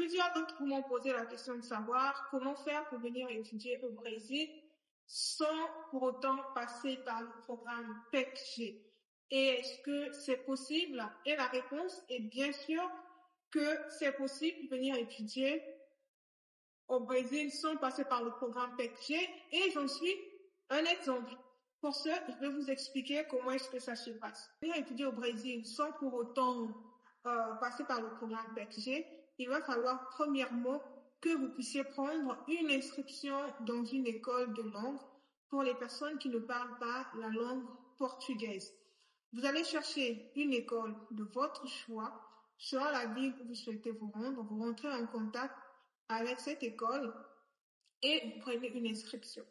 Plusieurs d'entre vous m'ont posé la question de savoir comment faire pour venir étudier au Brésil sans pour autant passer par le programme PECG. Et est-ce que c'est possible? Et la réponse est bien sûr que c'est possible de venir étudier au Brésil sans passer par le programme PECG, et j'en suis un exemple. Pour ce, je vais vous expliquer comment est-ce que ça se passe. Venir étudier au Brésil sans pour autant passer par le programme PECG, il va falloir premièrement que vous puissiez prendre une inscription dans une école de langue pour les personnes qui ne parlent pas la langue portugaise. Vous allez chercher une école de votre choix sur la ville où vous souhaitez vous rendre. Vous rentrez en contact avec cette école et vous prenez une inscription.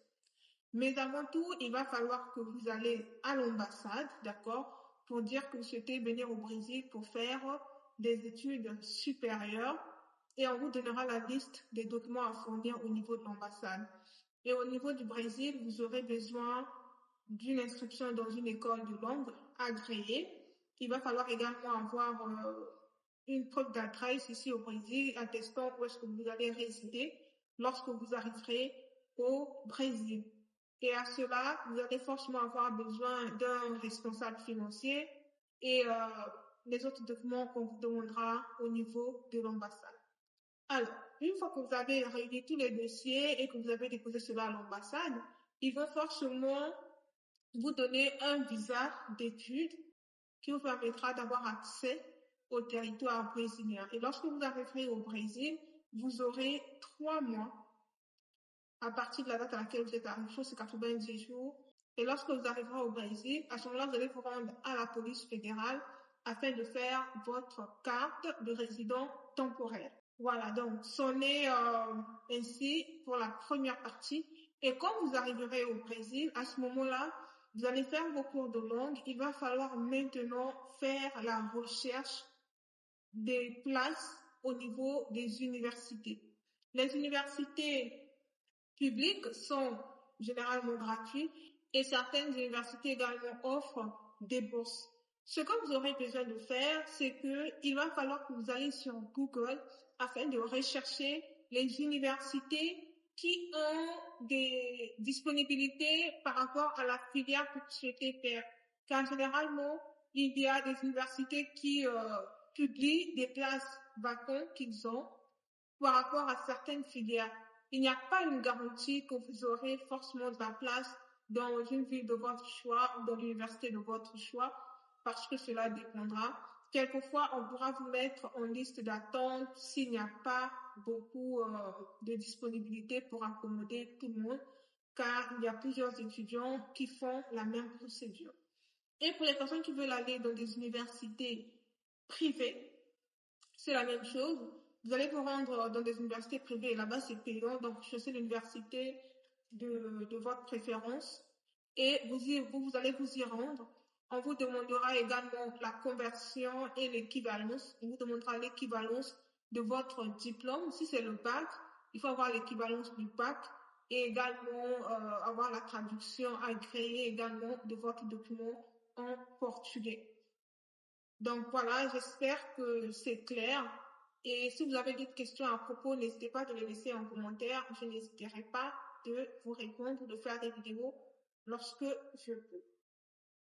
Mais avant tout, il va falloir que vous allez à l'ambassade, d'accord, pour dire que vous souhaitez venir au Brésil pour faire des études supérieures, et on vous donnera la liste des documents à fournir au niveau de l'ambassade. Et au niveau du Brésil, vous aurez besoin d'une inscription dans une école de langue agréée. Il va falloir également avoir une preuve d'adresse ici au Brésil, attestant où est-ce que vous allez résider lorsque vous arriverez au Brésil. Et à cela, vous allez forcément avoir besoin d'un responsable financier et les autres documents qu'on vous demandera au niveau de l'ambassade. Alors, une fois que vous avez réuni tous les dossiers et que vous avez déposé cela à l'ambassade, ils vont forcément vous donner un visa d'études qui vous permettra d'avoir accès au territoire brésilien. Et lorsque vous arriverez au Brésil, vous aurez 3 mois à partir de la date à laquelle vous êtes arrivé, c'est 90 jours. Et lorsque vous arriverez au Brésil, à ce moment-là, vous allez vous rendre à la police fédérale afin de faire votre carte de résident temporaire. Voilà, donc c'en est ainsi pour la première partie. Et quand vous arriverez au Brésil, à ce moment-là, vous allez faire vos cours de langue. Il va falloir maintenant faire la recherche des places au niveau des universités. Les universités publiques sont généralement gratuites et certaines universités également offrent des bourses. Ce que vous aurez besoin de faire, c'est qu'il va falloir que vous alliez sur Google afin de rechercher les universités qui ont des disponibilités par rapport à la filière que vous souhaitez faire. Car généralement, il y a des universités qui publient des places vacantes qu'ils ont par rapport à certaines filières. Il n'y a pas une garantie que vous aurez forcément de la place dans une ville de votre choix ou dans l'université de votre choix, parce que cela dépendra. Quelquefois, on pourra vous mettre en liste d'attente s'il n'y a pas beaucoup de disponibilité pour accommoder tout le monde, car il y a plusieurs étudiants qui font la même procédure. Et pour les personnes qui veulent aller dans des universités privées, c'est la même chose. Vous allez vous rendre dans des universités privées et là-bas c'est payant, donc choisissez l'université de votre préférence et vous allez vous y rendre. On vous demandera également la conversion et l'équivalence. On vous demandera l'équivalence de votre diplôme. Si c'est le bac, il faut avoir l'équivalence du bac et également avoir la traduction agréée également de votre document en portugais. Donc voilà, j'espère que c'est clair. Et si vous avez d'autres questions à propos, n'hésitez pas de les laisser en commentaire. Je n'hésiterai pas de vous répondre, de faire des vidéos lorsque je peux.